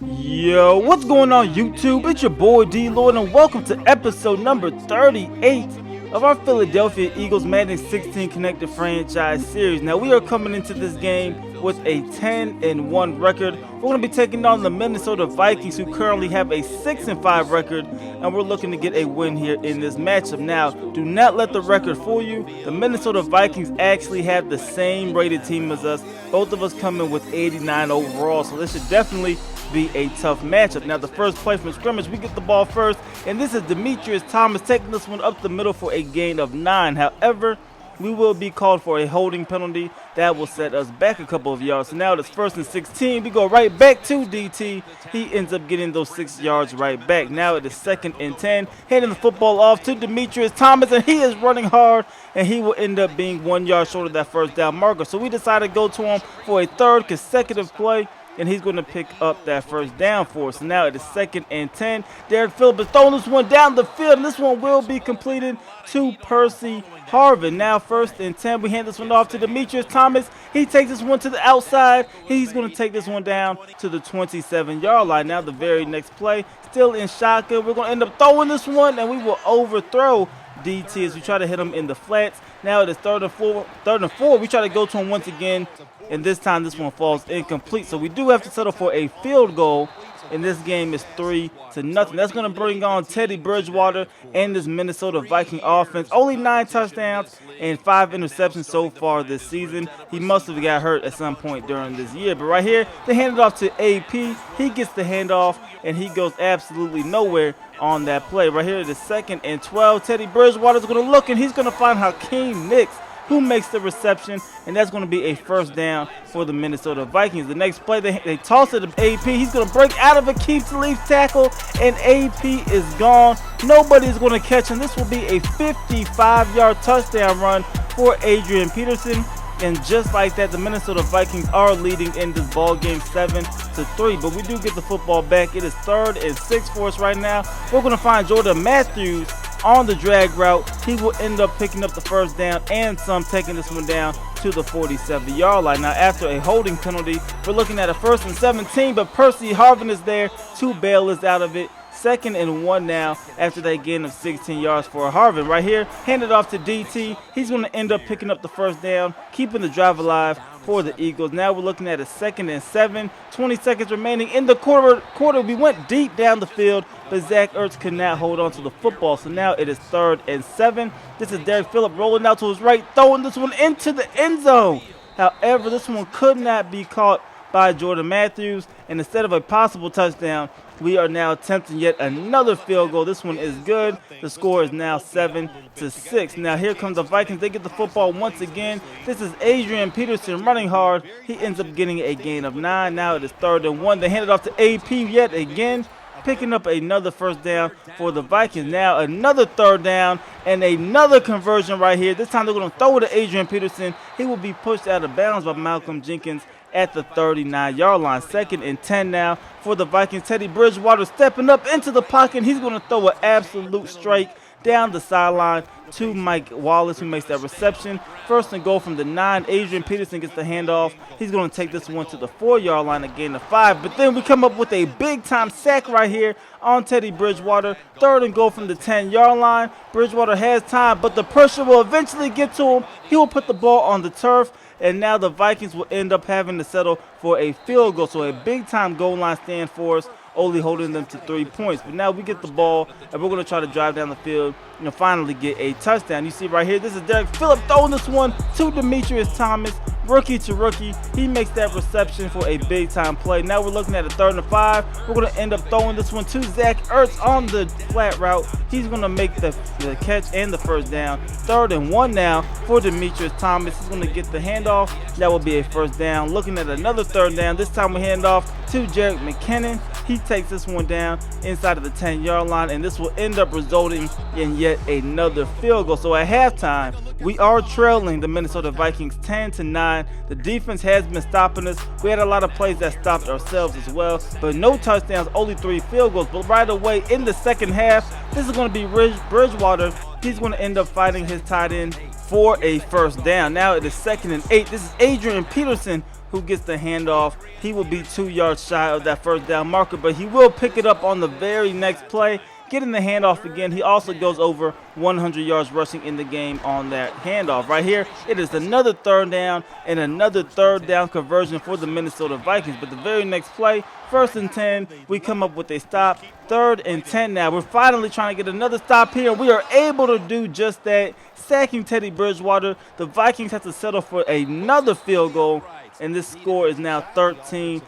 Yo, what's going on YouTube? It's your boy D-Lloyd and welcome to episode number 38 of our Philadelphia Eagles Madden 16 Connected Franchise Series. Now we are coming into this game with a 10-1 record. We're going to be taking on the Minnesota Vikings, who currently have a 6-5 record, and we're looking to get a win here in this matchup. Now, do not let the record fool you. The Minnesota Vikings actually have the same rated team as us. Both of us come in with 89 overall, so this should definitely be a tough matchup. Now the first play from scrimmage, we get the ball first, and this is Demetrius Thomas taking this one up the middle for a gain of 9. However, we will be called for a holding penalty that will set us back a couple of yards. So now it's 1st and 16. We go right back to DT. He ends up getting those 6 yards right back. Now it is 2nd and 10. Handing the football off to Demetrius Thomas, and he is running hard, and he will end up being 1 yard short of that first down marker. So we decided to go to him for a third consecutive play, and he's going to pick up that first down for us. So now it is 2nd and 10. Derek Phillips is throwing this one down the field, and this one will be completed to Percy Harvin. Now 1st and 10. We hand this one off to Demetrius Thomas. He takes this one to the outside. He's going to take this one down to the 27-yard line. Now the very next play, still in shotgun. We're going to end up throwing this one, and we will overthrow DT as we try to hit him in the flats. Now it is 3rd and 4. We try to go to him once again, and this time this one falls incomplete. So we do have to settle for a field goal, and this game is 3-0. That's going to bring on Teddy Bridgewater and this Minnesota Viking offense. Only 9 touchdowns and 5 interceptions so far this season. He must have got hurt at some point during this year. But right here, they hand it off to AP. He gets the handoff, and he goes absolutely nowhere on that play. Right here, it is 2nd and 12. Teddy Bridgewater is going to look, and he's going to find Hakeem Nicks, who makes the reception, and that's going to be a first down for the Minnesota Vikings. The next play, they toss it to AP. He's going to break out of a keep-to-leave tackle, and AP is gone. Nobody's going to catch him. This will be a 55-yard touchdown run for Adrian Peterson. And just like that, the Minnesota Vikings are leading in this ball game 7-3. But we do get the football back. It is 3rd and 6 for us right now. We're going to find Jordan Matthews on the drag route. He will end up picking up the first down and some, taking this one down to the 47-yard line. Now after a holding penalty, we're looking at a 1st and 17, but Percy Harvin is there to bail us out of it. 2nd and 1 now after that gain of 16 yards for Harvin. Right here, handed off to DT. He's going to end up picking up the first down, keeping the drive alive for the Eagles. Now we're looking at a 2nd and 7, 20 seconds remaining in the quarter. We went deep down the field, but Zach Ertz could not hold on to the football. So now it is 3rd and 7. This is Derek Phillips rolling out to his right, throwing this one into the end zone. However, this one could not be caught by Jordan Matthews, and instead of a possible touchdown, we are now attempting yet another field goal. This one is good. The score is now 7-6. Now here comes the Vikings. They get the football once again. This is Adrian Peterson running hard. He ends up getting a gain of 9. Now it is 3rd and 1. They hand it off to AP yet again, picking up another first down for the Vikings. Now another 3rd down and another conversion right here. This time they're going to throw it to Adrian Peterson. He will be pushed out of bounds by Malcolm Jenkins at the 39-yard line. 2nd and 10 now for the Vikings. Teddy Bridgewater stepping up into the pocket. He's going to throw an absolute strike down the sideline to Mike Wallace, who makes that reception. 1st and goal from the 9. Adrian Peterson gets the handoff. He's going to take this one to the 4-yard line, a gain of 5. But then we come up with a big-time sack right here on Teddy Bridgewater. 3rd and goal from the 10-yard line. Bridgewater has time, but the pressure will eventually get to him. He will put the ball on the turf, and now the Vikings will end up having to settle for a field goal. So a big-time goal line stand for us, only holding them to 3 points. But now we get the ball, and we're going to try to drive down the field and finally get a touchdown. You see right here, this is Derek Phillips throwing this one to Demetrius Thomas, rookie to rookie. He makes that reception for a big-time play. Now we're looking at a 3rd and 5. We're going to end up throwing this one to Zach Ertz on the flat route. He's going to make the catch and the first down. 3rd and 1 now for Demetrius Thomas. He's going to get the handoff. That will be a first down. Looking at another 3rd down. This time we hand off to Jarek McKinnon. He takes this one down inside of the 10-yard line, and this will end up resulting in yet another field goal. So at halftime, we are trailing the Minnesota Vikings 10-9. The defense has been stopping us. We had a lot of plays that stopped ourselves as well, but no touchdowns, only 3 field goals. But right away in the second half, this is going to be Bridgewater. He's going to end up fighting his tight end for a first down. Now it is 2nd and 8. This is Adrian Peterson who gets the handoff. He will be 2 yards shy of that first down marker, but he will pick it up on the very next play, getting the handoff again. He also goes over 100 yards rushing in the game on that handoff. Right here, it is another third down and another third down conversion for the Minnesota Vikings. But the very next play, 1st and 10, we come up with a stop. 3rd and 10 now. We're finally trying to get another stop here, and we are able to do just that, sacking Teddy Bridgewater. The Vikings have to settle for another field goal, and this score is now 13-9.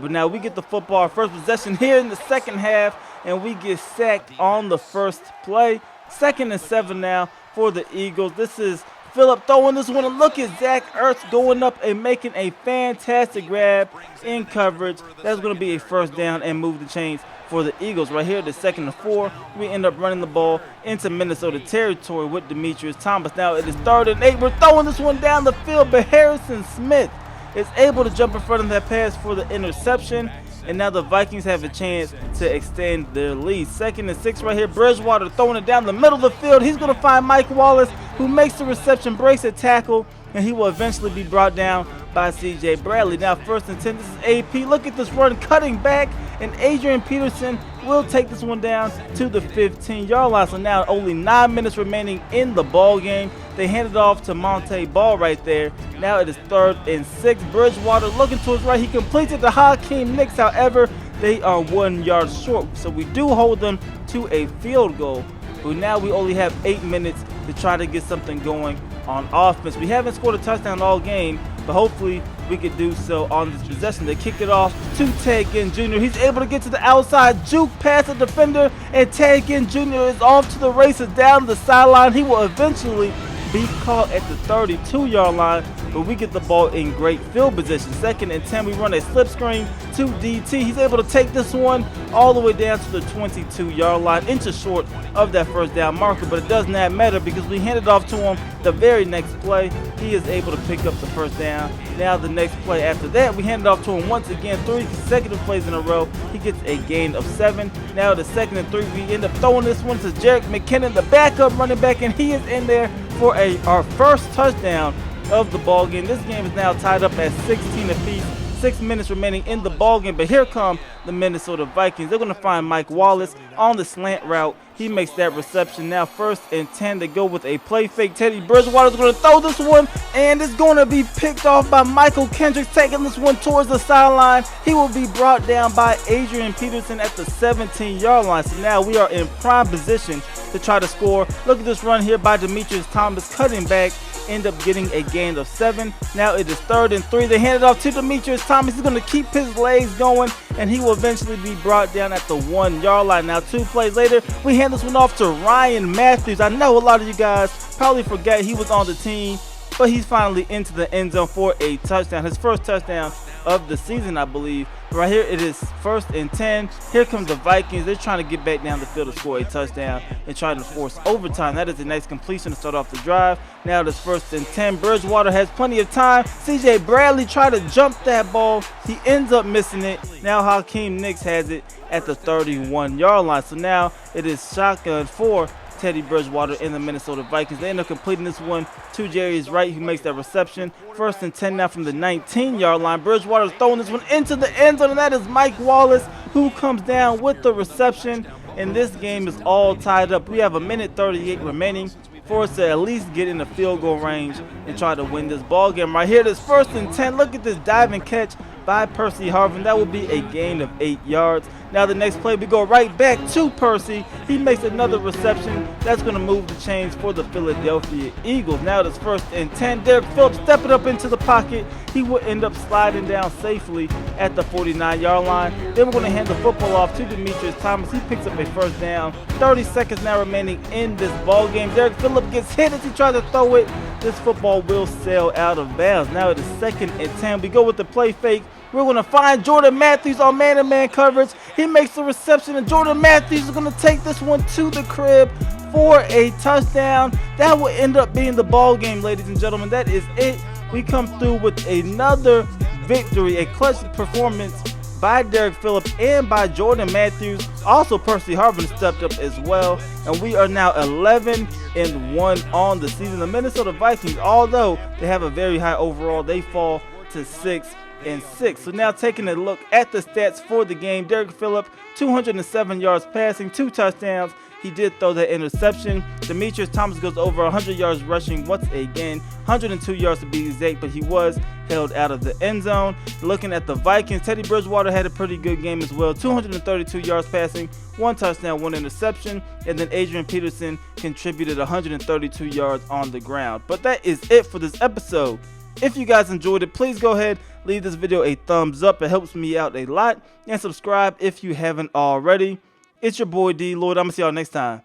But now we get the football, our first possession here in the second half, and we get sacked on the first play. 2nd and 7 now for the Eagles. This is Phillip throwing this one, and look at Zach Ertz going up and making a fantastic grab in coverage. That's going to be a first down and move the chains for the Eagles. Right here, the 2nd and 4, we end up running the ball into Minnesota territory with Demetrius Thomas. Now it is 3rd and 8. We're throwing this one down the field, but Harrison Smith is able to jump in front of that pass for the interception. And now the Vikings have a chance to extend their lead. 2nd and 6 right here. Bridgewater throwing it down the middle of the field. He's going to find Mike Wallace, who makes the reception, breaks a tackle, and he will eventually be brought down by C.J. Bradley. Now 1st and 10. This is AP. Look at this run, cutting back, and Adrian Peterson will take this one down to the 15-yard line. So now only 9 minutes remaining in the ball game. They hand it off to Monte Ball right there. Now it is 3rd and 6. Bridgewater looking to his right. He completes it to Hakeem Nicks. However, they are 1 yard short. So we do hold them to a field goal. But now we only have 8 minutes to try to get something going on offense. We haven't scored a touchdown all game, but hopefully we could do so on this possession. They kick it off to Ted Ginn Jr. He's able to get to the outside, juke past the defender, and Ted Ginn Jr. is off to the races down the sideline. He will eventually be caught at the 32-yard line, but we get the ball in great field position. 2nd and 10, we run a slip screen to DT. He's able to take this one all the way down to the 22-yard line, inches short of that first down marker, but it does not matter because we hand it off to him the very next play. He is able to pick up the first down. Now the next play after that, we hand it off to him once again, 3 consecutive plays in a row. He gets a gain of 7. Now the 2nd and 3, we end up throwing this one to Jerick McKinnon, the backup running back, and he is in there for our first touchdown of the ball game. This game is now tied up at 16 apiece. 6 minutes remaining in the ball game, but here come the Minnesota Vikings. They're going to find Mike Wallace on the slant route. He makes that reception. Now 1st and 10. They go with a play fake. Teddy Bridgewater is going to throw this one, and it's going to be picked off by Michael Kendricks, taking this one towards the sideline. He will be brought down by Adrian Peterson at the 17-yard line. So now we are in prime position to try to score. Look at this run here by Demetrius Thomas, cutting back, end up getting a gain of 7. Now it is 3rd and 3. They hand it off to Demetrius Thomas. He's going to keep his legs going, and he will eventually be brought down at the 1-yard line. Now 2 plays later, we hand this one off to Ryan Matthews. I know a lot of you guys probably forgot he was on the team, but he's finally into the end zone for a touchdown. His first touchdown of the season, I believe. Right here, it is 1st and 10. Here comes the Vikings. They're trying to get back down the field to score a touchdown and trying to force overtime. That is a nice completion to start off the drive. Now it is 1st and 10. Bridgewater has plenty of time. C.J. Bradley tried to jump that ball. He ends up missing it. Now Hakeem Nicks has it at the 31-yard line. So now it is shotgun for Teddy Bridgewater and the Minnesota Vikings. They end up completing this one to Jerry's right, who makes that reception. 1st and 10 now from the 19-yard line. Bridgewater is throwing this one into the end zone, and that is Mike Wallace who comes down with the reception. And this game is all tied up. We have 1:38 remaining for us to at least get in the field goal range and try to win this ball game. Right here, this 1st and 10. Look at this diving catch by Percy Harvin. That will be a gain of 8 yards. Now the next play, we go right back to Percy. He makes another reception. That's going to move the chains for the Philadelphia Eagles. Now it's 1st and 10. Derek Phillips stepping up into the pocket. He will end up sliding down safely at the 49-yard line. Then we're going to hand the football off to Demetrius Thomas. He picks up a first down. 30 seconds now remaining in this ball game. Derek Phillips gets hit as he tries to throw it. This football will sail out of bounds. Now it is 2nd and 10. We go with the play fake. We're going to find Jordan Matthews on man-to-man coverage. He makes the reception, and Jordan Matthews is going to take this one to the crib for a touchdown. That will end up being the ball game, ladies and gentlemen. That is it. We come through with another victory, a clutch performance by Derek Phillips and by Jordan Matthews. Also, Percy Harvin stepped up as well. And we are now 11-1 on the season. The Minnesota Vikings, although they have a very high overall, they fall to 6-6. So now taking a look at the stats for the game, Derek Phillip, 207 yards passing, 2 touchdowns. He did throw that interception. Demetrius Thomas goes over 100 yards rushing once again, 102 yards to be exact, but he was held out of the end zone. Looking at the Vikings, Teddy Bridgewater had a pretty good game as well, 232 yards passing, 1 touchdown, 1 interception, and then Adrian Peterson contributed 132 yards on the ground. But that is it for this episode. If you guys enjoyed it, please go ahead, leave this video a thumbs up. It helps me out a lot. And subscribe if you haven't already. It's your boy D Lloyd. I'm going to see y'all next time.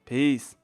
Peace.